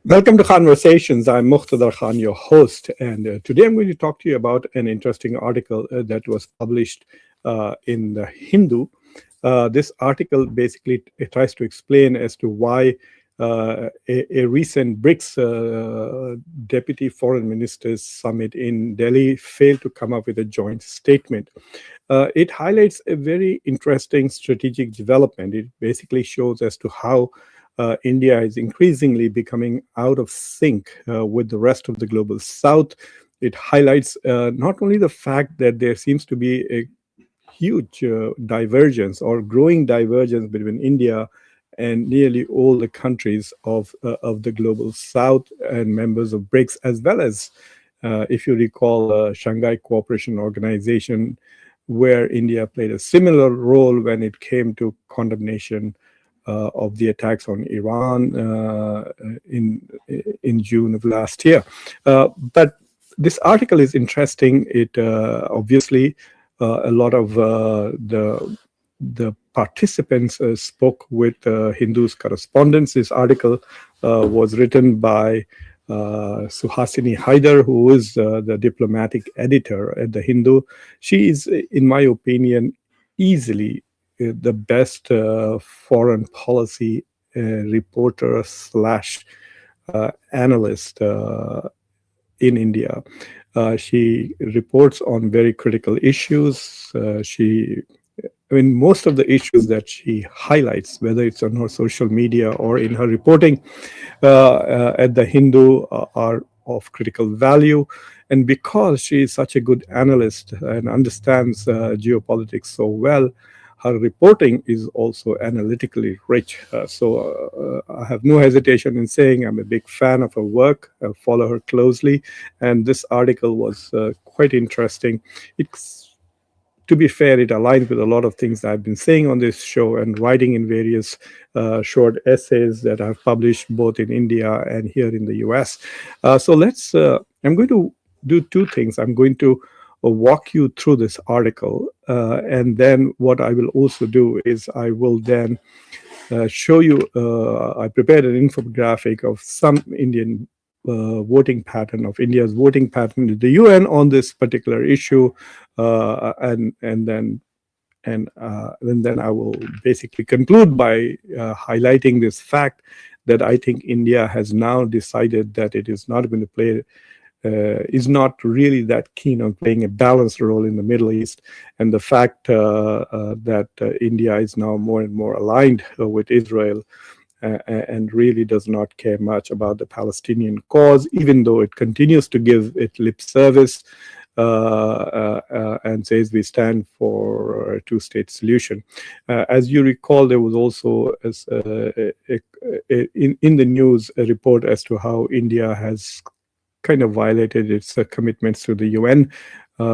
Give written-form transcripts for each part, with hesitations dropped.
Welcome to Conversations. I'm Muqtadar Khan, your host, and today I'm going to talk to you about an interesting article that was published in the Hindu. This article basically it tries to explain as to why a recent BRICS Deputy Foreign Ministers Summit in Delhi failed to come up with a joint statement. It highlights a very interesting strategic development. It basically shows as to how India is increasingly becoming out of sync with the rest of the global south. It highlights not only the fact that there seems to be a huge divergence or growing divergence between India and nearly all the countries of the global south and members of BRICS, as well as, if you recall, Shanghai Cooperation Organization, where India played a similar role when it came to condemnation of the attacks on Iran in June of last year. But this article is interesting. It obviously a lot of the participants spoke with Hindu's correspondents. This article was written by Suhasini Haider, who is the diplomatic editor at the Hindu. She is, in my opinion, easily the best foreign policy reporter slash analyst in India. She reports on very critical issues. Most of the issues that she highlights, whether it's on her social media or in her reporting at the Hindu, are of critical value. And because she is such a good analyst and understands geopolitics so well, her reporting is also analytically rich. So I have no hesitation in saying I'm a big fan of her work. I follow her closely. And this article was quite interesting. To be fair, it aligns with a lot of things that I've been saying on this show and writing in various short essays that I've published both in India and here in the US. I'm going to do two things. I'm going to walk you through this article. And then what I will also do is I will then show you, I prepared an infographic of some Indian voting pattern of India's voting pattern at the UN on this particular issue. And then I will basically conclude by highlighting this fact that I think India has now decided that it is not going to play is not really that keen on playing a balanced role in the Middle East, and the fact that India is now more and more aligned with Israel and really does not care much about the Palestinian cause, even though it continues to give it lip service and says we stand for a two-state solution. As you recall, there was also in the news a report as to how India has kind of violated its commitments to the UN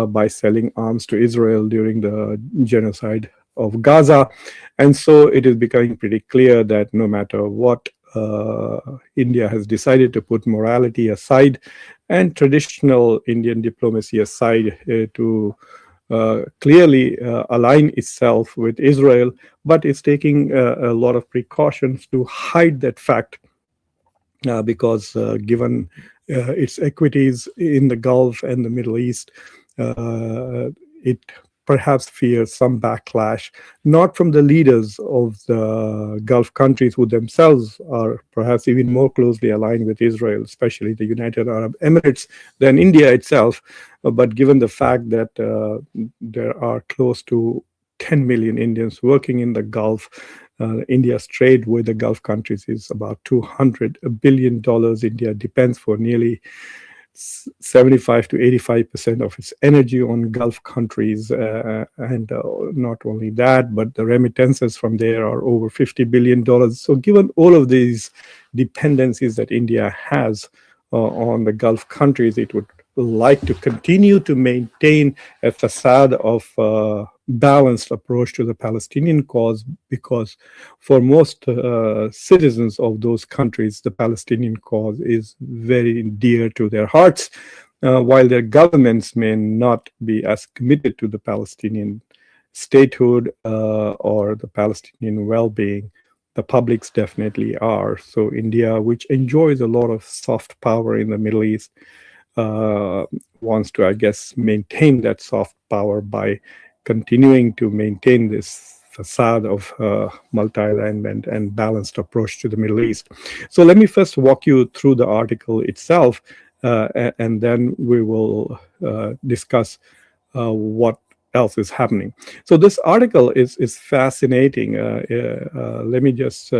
by selling arms to Israel during the genocide of Gaza. And so it is becoming pretty clear that no matter what, India has decided to put morality aside and traditional Indian diplomacy aside to clearly align itself with Israel, but it's taking a lot of precautions to hide that fact because given its equities in the Gulf and the Middle East, it perhaps fears some backlash, not from the leaders of the Gulf countries who themselves are perhaps even more closely aligned with Israel, especially the United Arab Emirates, than India itself, but given the fact that there are close to 10 million Indians working in the Gulf. India's trade with the Gulf countries is about $200 billion. India depends for nearly 75 to 85% of its energy on Gulf countries. And not only that, but the remittances from there are over $50 billion. So given all of these dependencies that India has on the Gulf countries, it would like to continue to maintain a facade of balanced approach to the Palestinian cause, because for most citizens of those countries, the Palestinian cause is very dear to their hearts, while their governments may not be as committed to the Palestinian statehood or the Palestinian well-being the publics definitely are. So India, which enjoys a lot of soft power in the Middle East, wants to, I guess, maintain that soft power by continuing to maintain this facade of multi-alignment and balanced approach to the Middle East. So let me first walk you through the article itself, and then we will discuss what else is happening. So this article is fascinating. Let me just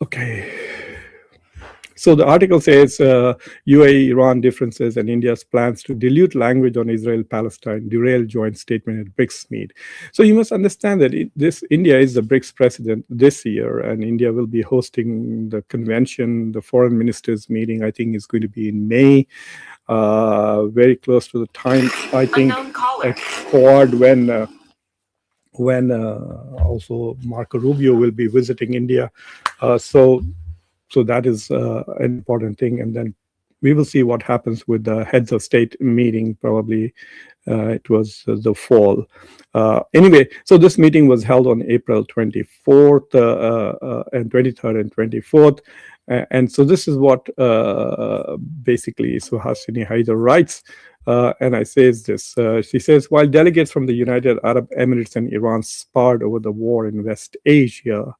okay. So the article says UAE-Iran differences and India's plans to dilute language on Israel-Palestine derail joint statement at BRICS meet. So you must understand that India is the BRICS president this year, and India will be hosting the convention. The foreign ministers meeting, I think, is going to be in May, very close to the time, I think, at Quad when also Marco Rubio will be visiting India. So that is an important thing. And then we will see what happens with the heads of state meeting. Probably it was the fall. Anyway, so this meeting was held on April 24th and 23rd and 24th. And so this is what basically Suhasini Haider writes. And I says this. She says, while delegates from the United Arab Emirates and Iran sparred over the war in West Asia,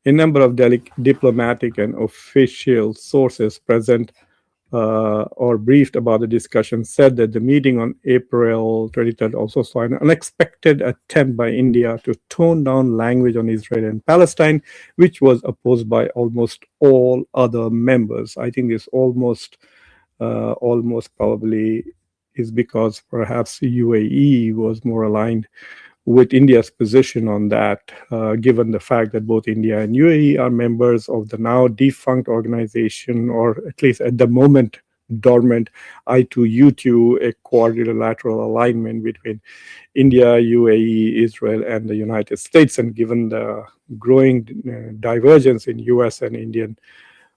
a number of diplomatic and official sources present or briefed about the discussion said that the meeting on April 23rd also saw an unexpected attempt by India to tone down language on Israel and Palestine, which was opposed by almost all other members. I think this almost probably is because perhaps UAE was more aligned with India's position on that, given the fact that both India and UAE are members of the now defunct organization, or at least at the moment dormant I2U2, a quadrilateral alignment between India, UAE, Israel, and the United States. And given the growing divergence in US and Indian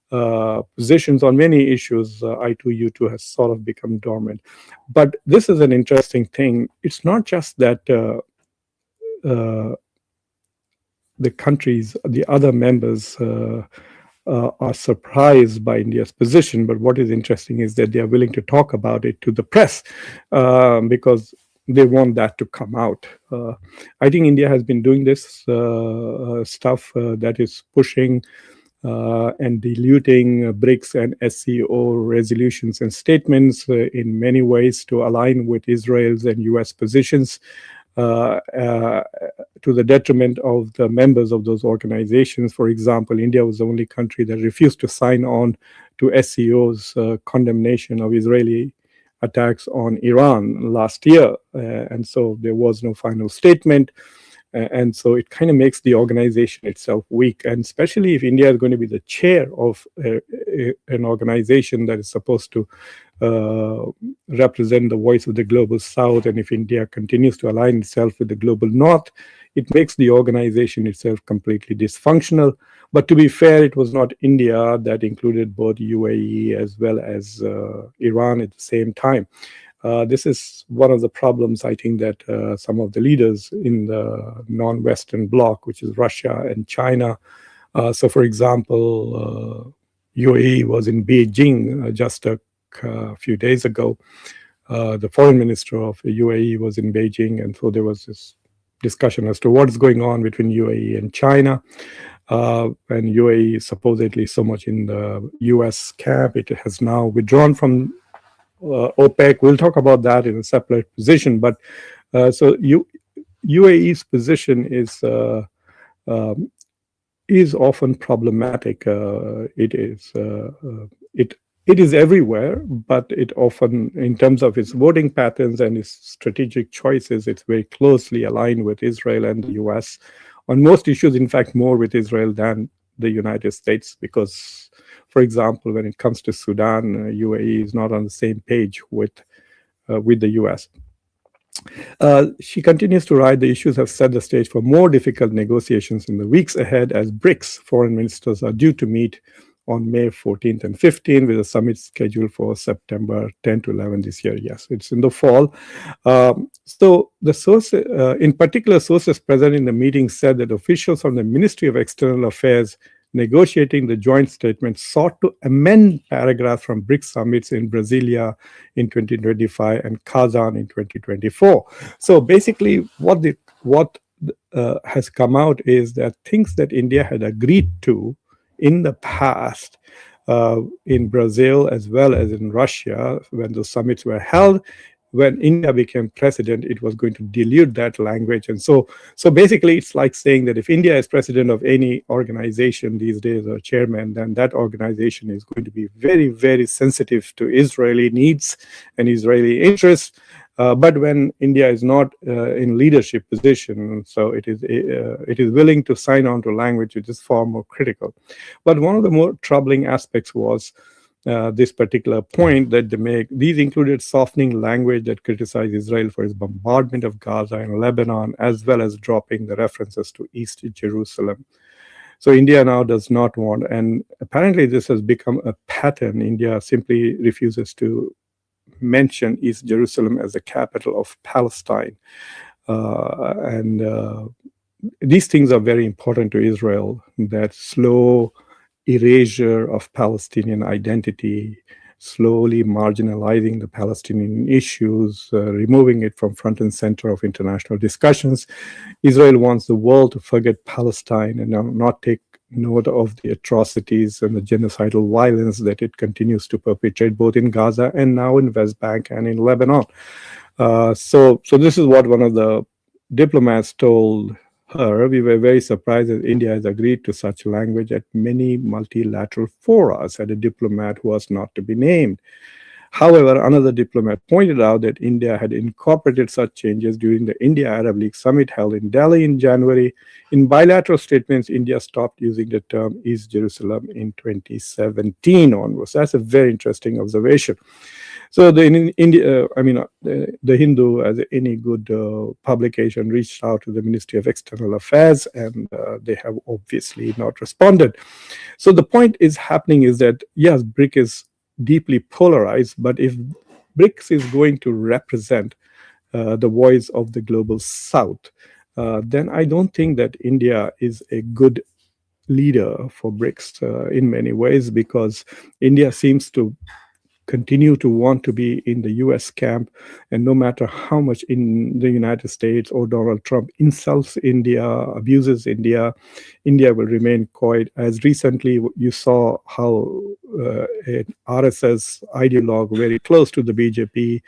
positions on many issues, I2U2 has sort of become dormant. But this is an interesting thing. It's not just that the countries, the other members are surprised by India's position. But what is interesting is that they are willing to talk about it to the press because they want that to come out. I think India has been doing this stuff that is pushing and diluting BRICS and SCO resolutions and statements in many ways to align with Israel's and US positions, to the detriment of the members of those organizations. For example, India was the only country that refused to sign on to SCO's condemnation of Israeli attacks on Iran last year. And so there was no final statement. And so it kind of makes the organization itself weak. And especially if India is going to be the chair of an organization that is supposed to represent the voice of the global South, and if India continues to align itself with the global North, it makes the organization itself completely dysfunctional. But to be fair, it was not India that included both UAE as well as Iran at the same time. This is one of the problems, I think, that some of the leaders in the non-Western bloc, which is Russia and China. So, for example, UAE was in Beijing just a few days ago. The foreign minister of UAE was in Beijing, and so there was this discussion as to what is going on between UAE and China. And UAE is supposedly so much in the US camp. It has now withdrawn from OPEC. We'll talk about that in a separate position. But so UAE's position is often problematic. It is everywhere, but it often, in terms of its voting patterns and its strategic choices, it's very closely aligned with Israel and the US on most issues. In fact, more with Israel than the United States, because, for example, when it comes to Sudan, UAE is not on the same page with the US. She continues to write, the issues have set the stage for more difficult negotiations in the weeks ahead, as BRICS foreign ministers are due to meet on May 14th and 15th, with a summit scheduled for September 10 to 11 this year. Yes, it's in the fall. So the source, in particular, sources present in the meeting said that officials from the Ministry of External Affairs negotiating the joint statement sought to amend paragraphs from BRICS summits in Brasilia in 2025 and Kazan in 2024. So basically, what has come out is that things that India had agreed to in the past, in Brazil as well as in Russia, when those summits were held, when India became president, it was going to dilute that language. And so basically, it's like saying that if India is president of any organization these days, or chairman, then that organization is going to be very, very sensitive to Israeli needs and Israeli interests. But when India is not in leadership position, so it is willing to sign on to language which is far more critical. But one of the more troubling aspects was this particular point that they make. These included softening language that criticized Israel for its bombardment of Gaza and Lebanon, as well as dropping the references to East Jerusalem. So India now does not want, and apparently this has become a pattern. India simply refuses to mention East Jerusalem as the capital of Palestine. And these things are very important to Israel, that slow erasure of Palestinian identity, slowly marginalizing the Palestinian issues, removing it from front and center of international discussions. Israel wants the world to forget Palestine and not take note of the atrocities and the genocidal violence that it continues to perpetrate both in Gaza and now in West Bank and in Lebanon. So this is what one of the diplomats told her. We were very surprised that India has agreed to such language at many multilateral fora, said a diplomat who was not to be named. However, another diplomat pointed out that India had incorporated such changes during the India-Arab League summit held in Delhi in January. In bilateral statements, India stopped using the term East Jerusalem in 2017 onwards. That's a very interesting observation. So the Hindu, as any good publication, reached out to the Ministry of External Affairs, and they have obviously not responded. So the point is happening is that, yes, BRIC is deeply polarized, but if BRICS is going to represent the voice of the global South, then I don't think that India is a good leader for BRICS in many ways, because India seems to continue to want to be in the US camp, and no matter how much in the United States or Donald Trump insults India, abuses India, India will remain quiet. As recently you saw how an RSS ideologue very close to the BJP,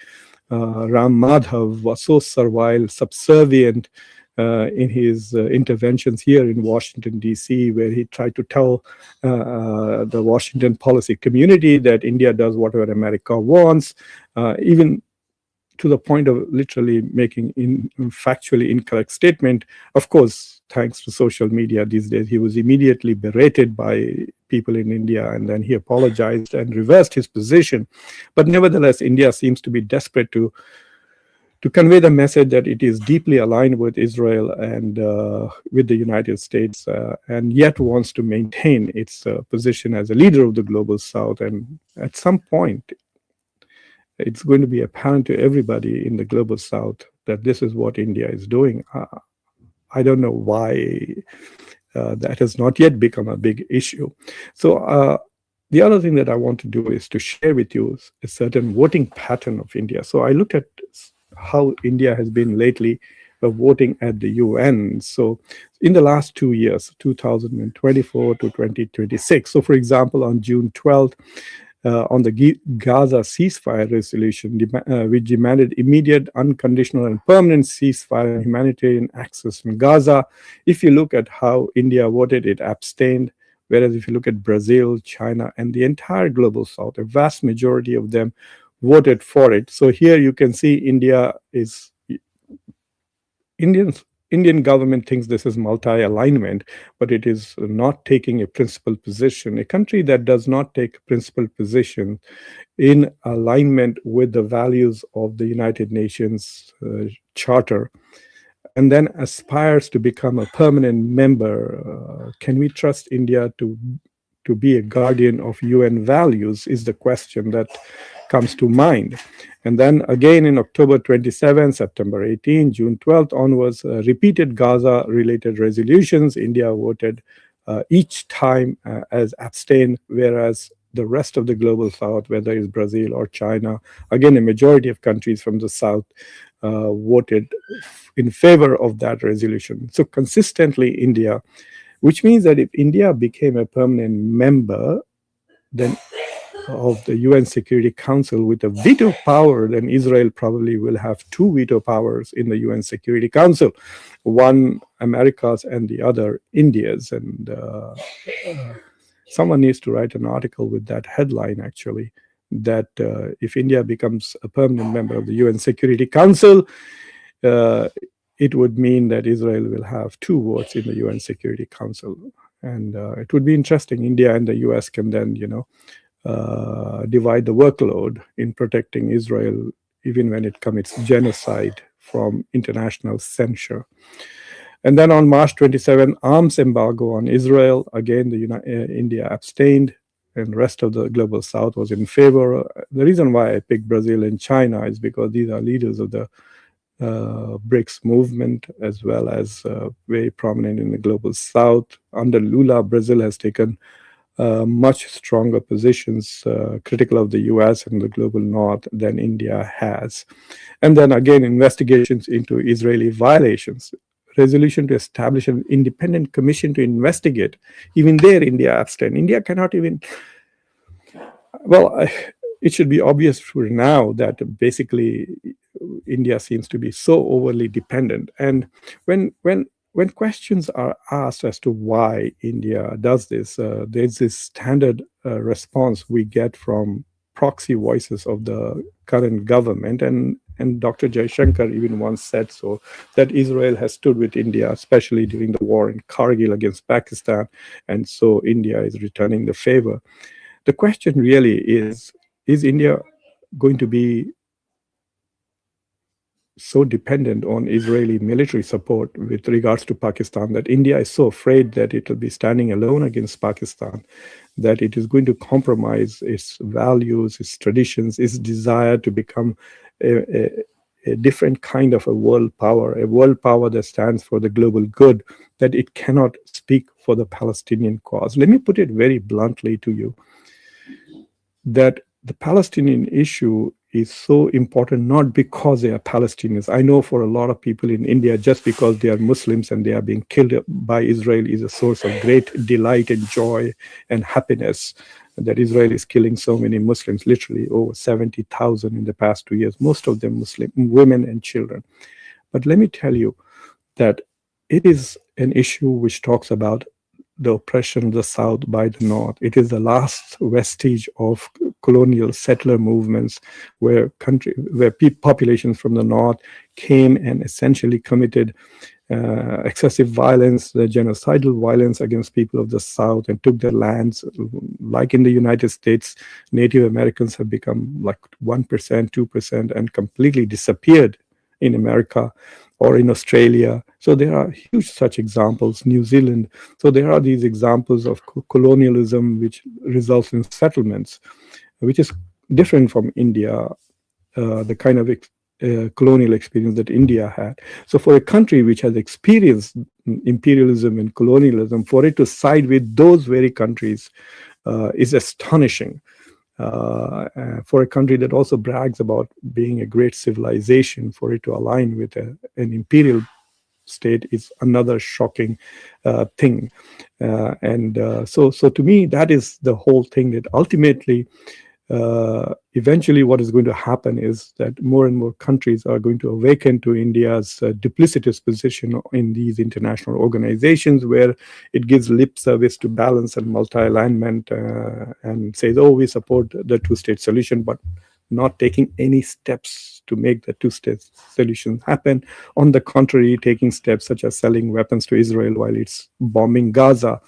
Ram Madhav, was so servile, subservient in his interventions here in Washington, D.C., where he tried to tell the Washington policy community that India does whatever America wants, even to the point of literally making factually incorrect statement. Of course, thanks to social media these days, he was immediately berated by people in India, and then he apologized and reversed his position. But nevertheless, India seems to be desperate to convey the message that it is deeply aligned with Israel and with the United States, and yet wants to maintain its position as a leader of the global South. And at some point, it's going to be apparent to everybody in the global South that this is what India is doing. I don't know why that has not yet become a big issue. So the other thing that I want to do is to share with you a certain voting pattern of India. So I looked at how India has been lately voting at the UN. So in the last 2 years, 2024 to 2026. So for example, on June 12th, on the Gaza ceasefire resolution, which demanded immediate, unconditional, and permanent ceasefire and humanitarian access in Gaza. If you look at how India voted, it abstained. Whereas if you look at Brazil, China, and the entire global South, a vast majority of them voted for it. So here you can see Indian government thinks this is multi-alignment, but it is not taking a principled position. A country that does not take a principled position in alignment with the values of the United Nations Charter, and then aspires to become a permanent member, can we trust India to to be a guardian of UN values is the question that comes to mind. And then again in October 27, September 18, June 12th onwards, repeated Gaza-related resolutions. India voted each time as abstain, whereas the rest of the global south, whether it's Brazil or China, again, a majority of countries from the south voted in favor of that resolution. So consistently, India, which means that if India became a permanent member, then of the UN Security Council with a veto power, then Israel probably will have two veto powers in the UN Security Council, one America's and the other India's. And someone needs to write an article with that headline, actually, that if India becomes a permanent member of the UN Security Council, it would mean that Israel will have two votes in the UN Security Council. And it would be interesting. India and the US can then, divide the workload in protecting Israel, even when it commits genocide from international censure. And then on March 27, arms embargo on Israel. Again, India abstained, and the rest of the global south was in favor. The reason why I picked Brazil and China is because these are leaders of the BRICS movement, as well as very prominent in the global south. Under Lula, Brazil has taken much stronger positions critical of the US and the global north than India has. And then again, investigations into Israeli violations. Resolution to establish an independent commission to investigate. Even there, India abstained. India cannot even... Well, it should be obvious for now that basically India seems to be so overly dependent. And when questions are asked as to why India does this, there's this standard response we get from proxy voices of the current government. And Dr. Jaishankar even once said so, that Israel has stood with India, especially during the war in Kargil against Pakistan. And so India is returning the favor. The question really is India going to be so dependent on Israeli military support with regards to Pakistan that India is so afraid that it will be standing alone against Pakistan, that it is going to compromise its values, its traditions, its desire to become a different kind of a world power that stands for the global good, that it cannot speak for the Palestinian cause. Let me put it very bluntly to you, that the Palestinian issue is so important not because they are Palestinians. I know for a lot of people in India, just because they are Muslims and they are being killed by Israel is a source of great delight and joy and happiness, that Israel is killing so many Muslims, literally over 70,000 in the past 2 years, most of them Muslim women and children. But let me tell you that it is an issue which talks about the oppression of the South by the North. It is the last vestige of colonial settler movements where populations from the North came and essentially committed excessive violence, the genocidal violence against people of the South, and took their lands. Like in the United States, Native Americans have become like 1%, 2%, and completely disappeared in America or in Australia. So there are huge such examples, New Zealand. So there are these examples of colonialism which results in settlements, which is different from India, the kind of colonial experience that India had. So for a country which has experienced imperialism and colonialism, for it to side with those very countries is astonishing. For a country that also brags about being a great civilization, for it to align with an imperial state is another shocking thing. So to me, that is the whole thing, that ultimately, eventually what is going to happen is that more and more countries are going to awaken to India's duplicitous position in these international organizations, where it gives lip service to balance and multi-alignment and says, oh, we support the two-state solution, but not taking any steps to make the two-state solution happen. On the contrary, taking steps such as selling weapons to Israel while it's bombing Gaza,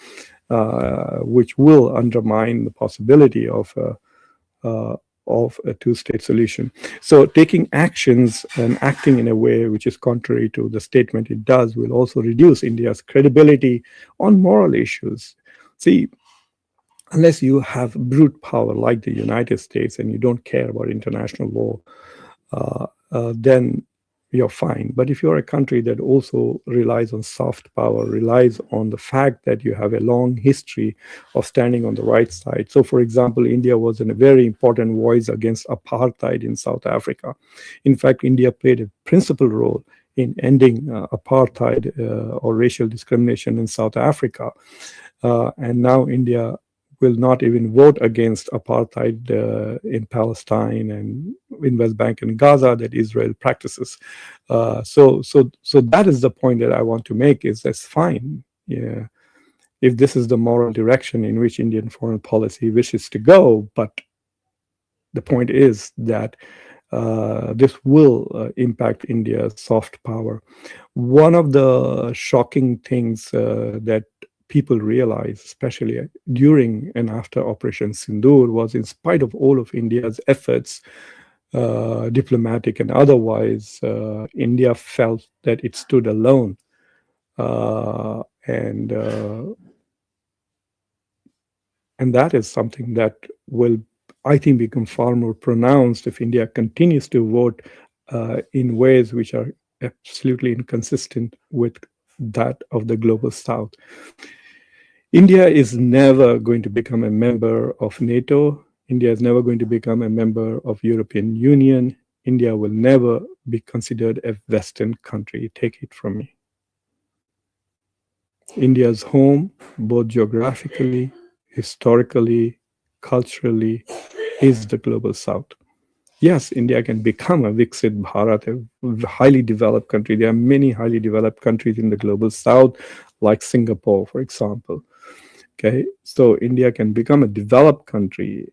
which will undermine the possibility of a two-state solution. So taking actions and acting in a way which is contrary to the statement it does will also reduce India's credibility on moral issues. See, unless you have brute power like the United States and you don't care about international law, then you're fine. But if you're a country that also relies on soft power, relies on the fact that you have a long history of standing on the right side. So, for example, India was a very important voice against apartheid in South Africa. In fact, India played a principal role in ending apartheid or racial discrimination in South Africa. And now India will not even vote against apartheid in Palestine and in West Bank and Gaza that Israel practices. So that is the point that I want to make. Is that's fine. Yeah, if this is the moral direction in which Indian foreign policy wishes to go, but the point is that this will impact India's soft power. One of the shocking things that people realize, especially during and after Operation Sindoor, was in spite of all of India's efforts, diplomatic and otherwise, India felt that it stood alone. And that is something that will, I think, become far more pronounced if India continues to vote in ways which are absolutely inconsistent with that of the global South. India is never going to become a member of NATO. India is never going to become a member of European Union. India will never be considered a Western country. Take it from me. India's home, both geographically, historically, culturally, is the global South. Yes, India can become a Viksit Bharat, a highly developed country. There are many highly developed countries in the global South, like Singapore, for example. Okay, so India can become a developed country,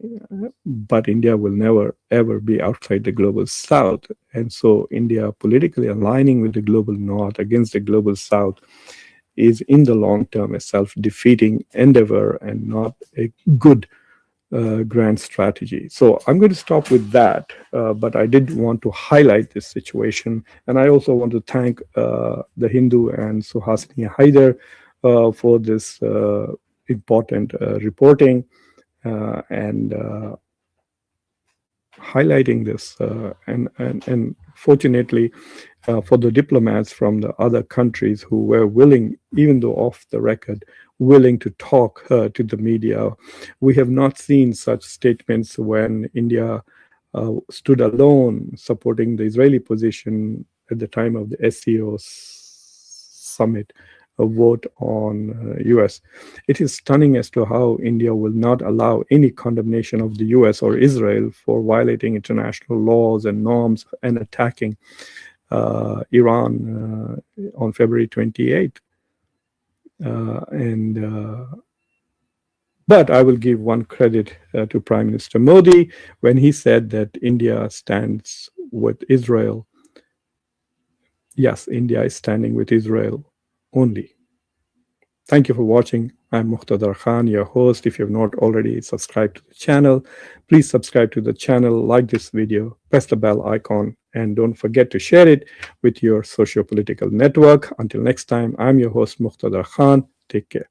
but India will never ever be outside the global South. And so India politically aligning with the global North against the global South is in the long term a self-defeating endeavor and not a good grand strategy. So I'm going to stop with that, but I did want to highlight this situation. And I also want to thank the Hindu and Suhasini Haider for this important reporting and highlighting this. And fortunately, for the diplomats from the other countries who were willing, even though off the record, willing to talk to the media. We have not seen such statements when India stood alone supporting the Israeli position at the time of the SCO summit, a vote on US. It is stunning as to how India will not allow any condemnation of the US or Israel for violating international laws and norms and attacking Iran on February 28th. But I will give one credit to Prime Minister Modi when he said that India stands with Israel. Yes, India is standing with Israel only. Thank you for watching. I'm Muqtadar Khan, your host. If you have not already subscribed to the channel, please subscribe to the channel, like this video, press the bell icon, and don't forget to share it with your socio-political network. Until next time, I'm your host, Muqtadar Khan. Take care.